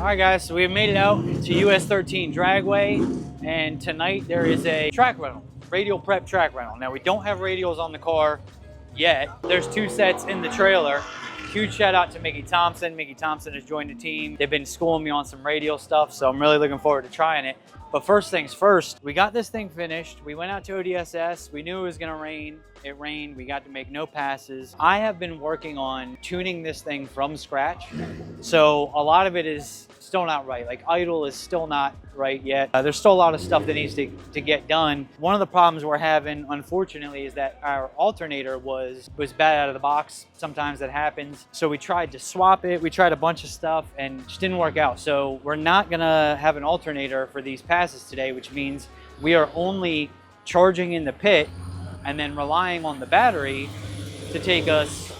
All right, guys, so we've made it out to US 13 Dragway, and tonight there is a track rental, radial prep track rental. Now, we don't have radials on the car yet. There's 2 sets in the trailer. Huge shout out to Mickey Thompson. Mickey Thompson has joined the team. They've been schooling me on some radial stuff, so I'm really looking forward to trying it. But first things first, we got this thing finished. We went out to ODSS. We knew it was gonna rain. It rained. We got to make no passes. I have been working on tuning this thing from scratch. So a lot of it is still not right. Like idle is still not right yet. There's still a lot of stuff that needs to get done. One of the problems we're having, unfortunately, is that our alternator was bad out of the box. Sometimes that happens. So we tried to swap it. We tried a bunch of stuff and it just didn't work out. So we're not gonna have an alternator for these passes today, which means we are only charging in the pit and then relying on the battery to take us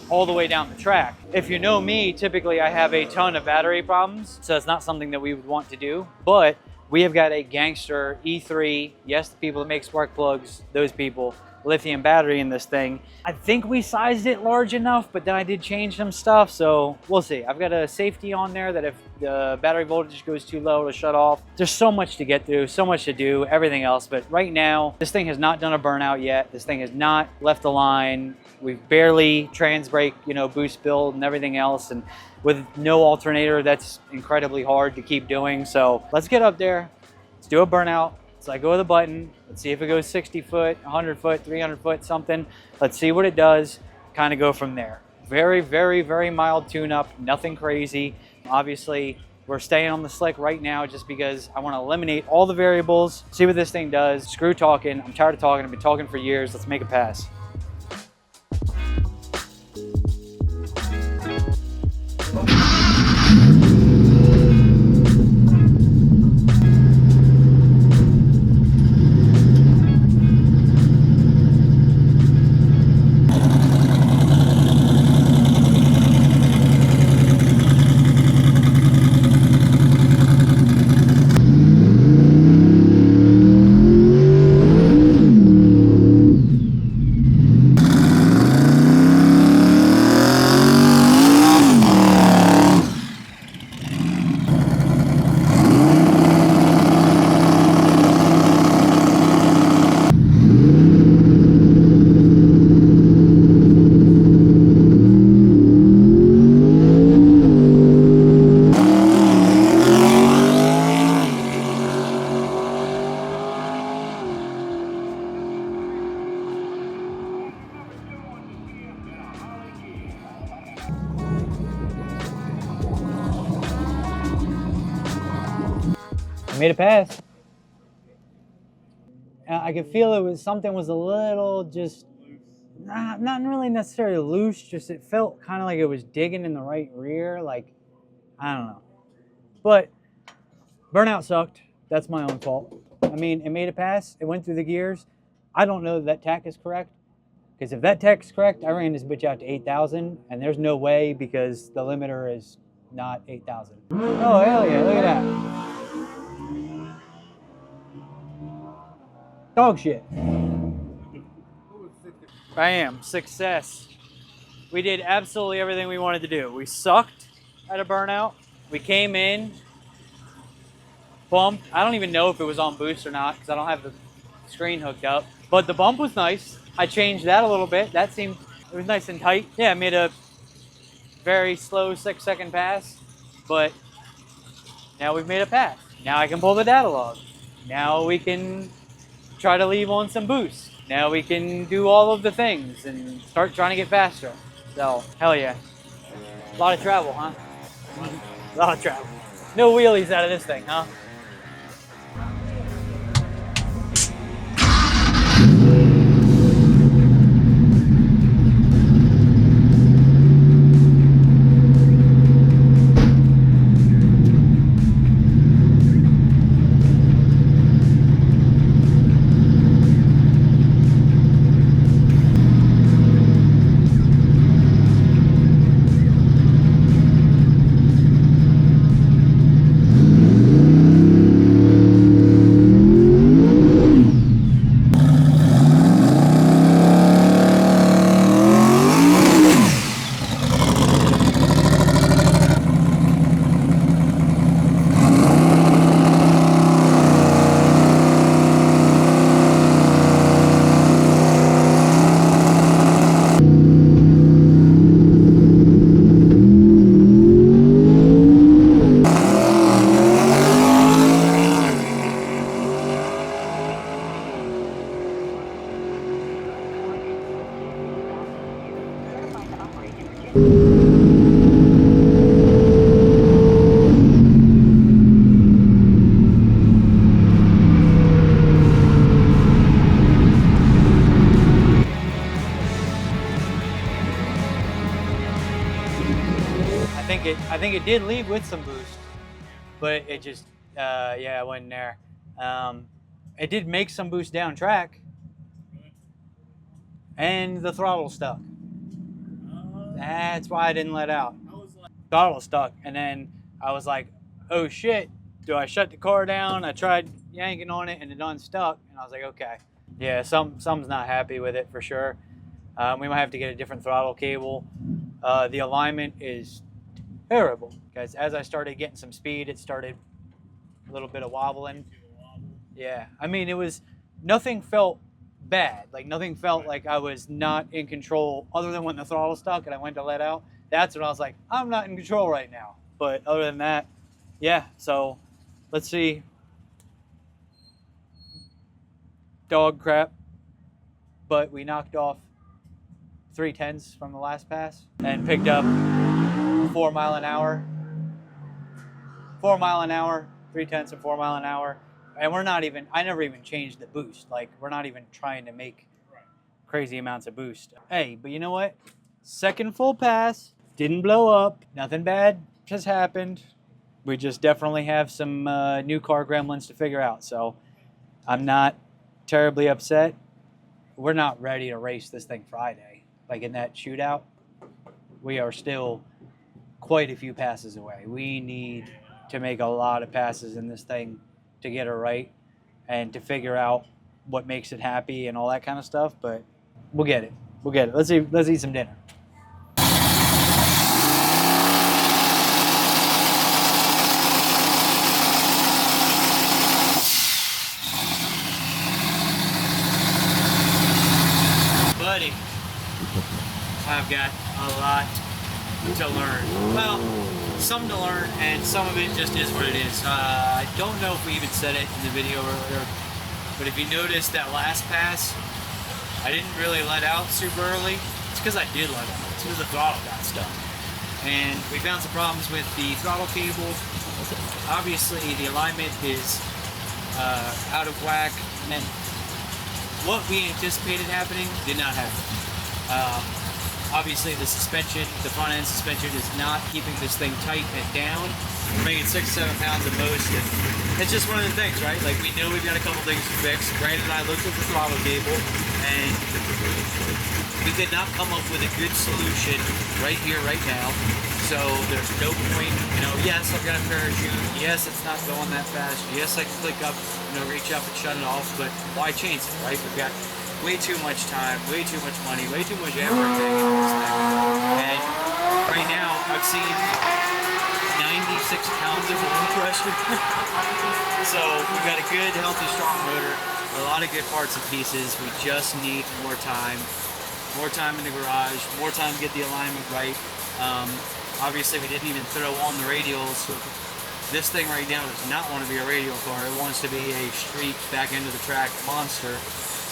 all the way down the track. If you know me, typically I have a ton of battery problems, so it's not something that we would want to do, but we have got a gangster E3, yes, the people that make spark plugs, those people, lithium battery in this thing. I think we sized it large enough, but then I did change some stuff, so we'll see. I've got a safety on there that if the battery voltage goes too low, it'll shut off. There's so much to get through, so much to do, everything else, but right now, this thing has not done a burnout yet. This thing has not left the line. We've barely trans brake, boost build and everything else, and with no alternator, that's incredibly hard to keep doing. So let's get up there, let's do a burnout. So I go with a button, let's see if it goes 60 foot, 100 foot, 300 foot, something. Let's see what it does, kind of go from there. Very, very, very mild tune-up, nothing crazy. Obviously, we're staying on the slick right now just because I want to eliminate all the variables, see what this thing does. Screw talking, I'm tired of talking, I've been talking for years. Let's make a pass. I made a pass. I could feel something was a little just, not really necessarily loose, just it felt kind of like it was digging in the right rear, like, I don't know. But burnout sucked. That's my own fault. I mean, it made a pass. It went through the gears. I don't know that tack is correct, because if that tack is correct, I ran this bitch out to 8,000, and there's no way because the limiter is not 8,000. Oh, hell yeah, look at that. Dog shit. Bam, success. We did absolutely everything we wanted to do. We sucked at a burnout. We came in, bumped. I don't even know if it was on boost or not because I don't have the screen hooked up. But the bump was nice. I changed that a little bit. That seemed, it was nice and tight. Yeah, I made a very slow 6-second pass, but now we've made a pass. Now I can pull the data log. Now we can try to leave on some boost. Now we can do all of the things and start trying to get faster. So, hell yeah. A lot of travel, huh? A lot of travel. No wheelies out of this thing, huh? think it did leave with some boost, but it just yeah, it wasn't there. It did make some boost down track, and the throttle stuck. That's why I didn't let out. Throttle stuck, and then I was like, oh shit, do I shut the car down? I tried yanking on it and it unstuck, and I was like, okay, yeah, some's not happy with it for sure. We might have to get a different throttle cable. The alignment is terrible, guys. As I started getting some speed, it started a little bit of wobbling. Yeah, I mean, nothing felt bad. Like, nothing felt like I was not in control, other than when the throttle stuck and I went to let out. That's when I was like, I'm not in control right now. But other than that, yeah. So let's see. Dog crap. But we knocked off 3/10 from the last pass and picked up 4 mile an hour. 4 mile an hour, 3/10 and 4 mile an hour. And I never even changed the boost. Like, we're not even trying to make crazy amounts of boost. Hey, but you know what? Second full pass, didn't blow up. Nothing bad has happened. We just definitely have some new car gremlins to figure out. So I'm not terribly upset. We're not ready to race this thing Friday. Like in that shootout, we are still quite a few passes away. We need to make a lot of passes in this thing to get it right and to figure out what makes it happy and all that kind of stuff. But we'll get it. We'll get it. Let's eat some dinner. Buddy, I've got a lot to learn. Well, some to learn, and some of it just is what it is. I don't know if we even said it in the video earlier, but if you noticed that last pass, I didn't really let out super early. It's because I did let out. It's because the throttle got stuck. And we found some problems with the throttle cable. Obviously, the alignment is out of whack, and what we anticipated happening did not happen. Obviously, the suspension, the front end suspension, is not keeping this thing tight and down. We're making 6 or 7 pounds at most, and it's just one of the things, right? Like, we know we've got a couple things to fix. Brandon and I looked at the throttle cable, and we did not come up with a good solution right here, right now. So there's no point, yes, I've got a parachute. Yes, it's not going that fast. Yes, I can click up, reach up and shut it off, but why change it, right? We've got way too much time, way too much money, way too much effort into this thing. And right now, I've seen 96 pounds of oil pressure. So we've got a good, healthy, strong motor, a lot of good parts and pieces. We just need more time in the garage, more time to get the alignment right. Obviously, we didn't even throw on the radials. This thing right now does not want to be a radial car. It wants to be a street, back into the track monster.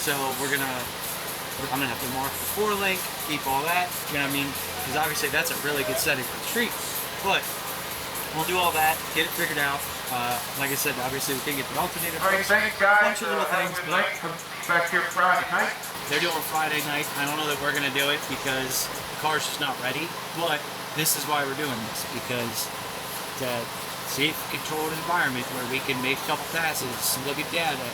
So I'm gonna have to mark the 4-link, keep all that. You know what I mean? Because obviously that's a really good setting for the street. But we'll do all that, get it figured out. Like I said, obviously we can get the alternator fixed, a bunch of little things. But back here Friday night. They're doing Friday night. I don't know that we're gonna do it because the car's just not ready. But this is why we're doing this, because it's a safe, controlled environment where we can make a couple passes, look at data,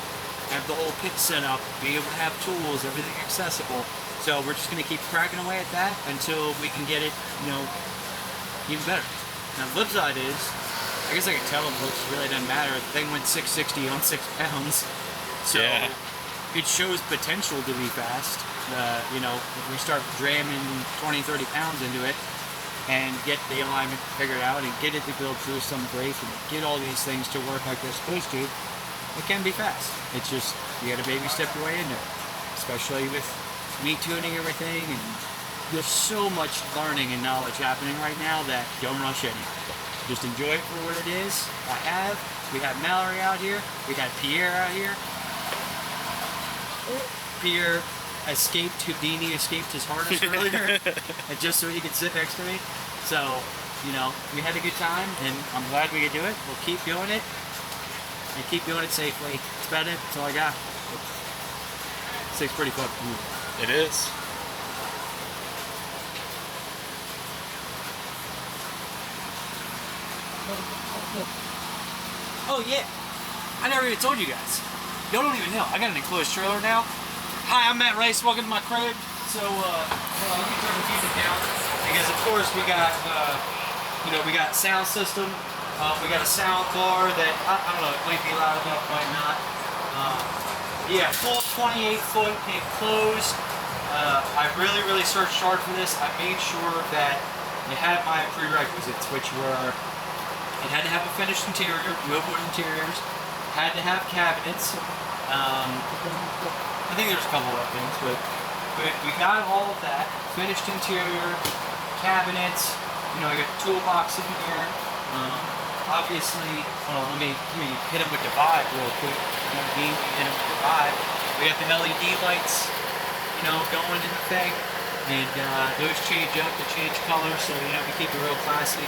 have the whole kit set up, be able to have tools, everything accessible. So we're just going to keep cracking away at that until we can get it, even better. Now the flip side is, I guess I can tell them it really doesn't matter. The thing went 660 on 6 pounds. So yeah. It shows potential to be fast. If we start jamming 20, 30 pounds into it and get the alignment figured out and get it to build through some brake and get all these things to work like they're supposed to, it can be fast. It's just, you gotta baby step your way into it. Especially with me tuning everything, and there's so much learning and knowledge happening right now that don't rush in. Just enjoy it for what it is. We had Mallory out here, we had Pierre out here. Pierre Houdini escaped his harness earlier, and just so he could sit next to me. So, we had a good time, and I'm glad we could do it. We'll keep doing it, and keep doing it safely. That's about it. That's all I got. This thing's pretty fun. It is. Oh yeah, I never even told you guys. Y'all don't even know. I got an enclosed trailer now. Hi, I'm Matt Ryce. Welcome to my crib. So, let me turn the music down because, of course, we got, we got sound system. We got a sound bar that I don't know. It might be loud enough, might not. Yeah, full 28-foot enclosed. I really searched hard for this. I made sure that it had my prerequisites, which were it had to have a finished interior, no wood interiors, had to have cabinets. I think there's a couple of things, but we got all of that. Finished interior, cabinets. I got the toolbox in here. Obviously, let me hit them with the vibe real quick. Hit them with the vibe. We got the LED lights, going in the thing, and those change up, they change color, so we keep it real classy.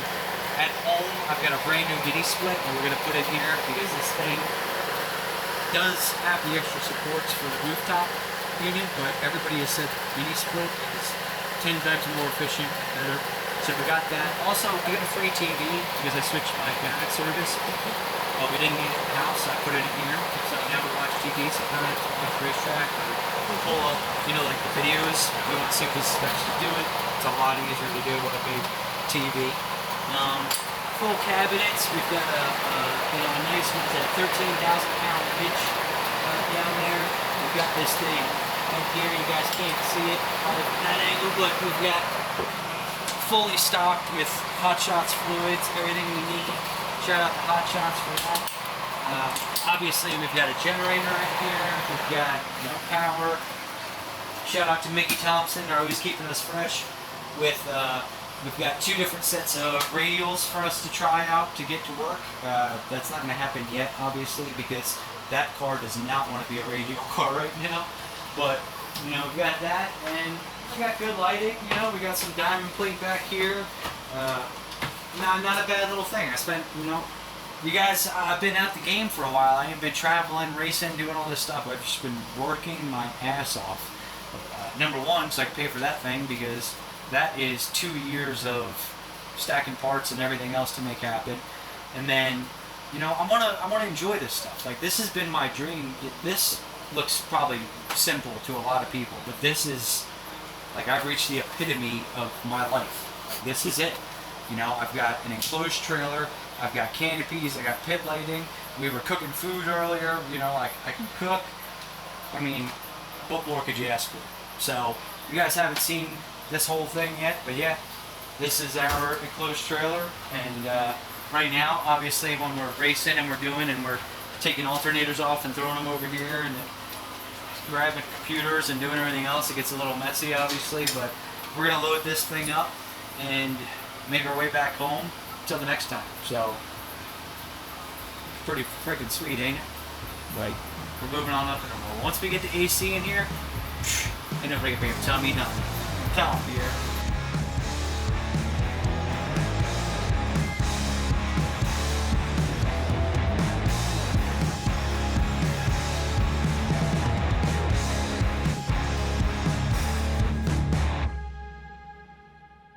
At home, I've got a brand new mini split, and we're gonna put it here because this thing does have the extra supports for the rooftop unit, but everybody has said mini split is 10 times more efficient, better. So we got that. Also, I got a free TV because I switched my internet service. But we didn't need it in the house, so I put it in here. So I never watch TV, so I don't have to watch racetrack or pull up, like the videos. We want to see what this is actually doing. It's a lot easier to do with a big TV. Full cabinets. We've got a nice, 13,000 pound hitch down there. We've got this thing up here. You guys can't see it probably from that angle, but we've got fully stocked with Hot Shots fluids, everything we need. Shout out to Hot Shots for that. Obviously, we've got a generator right here. We've got power. Shout out to Mickey Thompson, they're always keeping us fresh. We've got 2 different sets of radials for us to try out to get to work. That's not going to happen yet, obviously, because that car does not want to be a radial car right now. But we've got that, and we got good lighting. We got some diamond plate back here. Not a bad little thing. I spent, you guys, I've been out the game for a while. I ain't been traveling, racing, doing all this stuff. I've just been working my ass off. Number one, so I can pay for that thing because that is 2 years of stacking parts and everything else to make happen. And then, I wanna enjoy this stuff. Like, this has been my dream. This looks probably simple to a lot of people, but this is like I've reached the epitome of my life. Like, this is it. I've got an enclosed trailer. I've got canopies. I got pit lighting. We were cooking food earlier. I can cook. I mean, what more could you ask for? So, you guys haven't seen this whole thing yet, but yeah, this is our enclosed trailer. And right now, obviously, when we're racing and we're taking alternators off and throwing them over here and grabbing computers and doing everything else, it gets a little messy, obviously, but we're gonna load this thing up and make our way back home till the next time. So, pretty freaking sweet, ain't it? Like, we're moving on up in a roll. Once we get the AC in here, ain't nobody gonna be able to tell me nothing. Tell them, Pierre.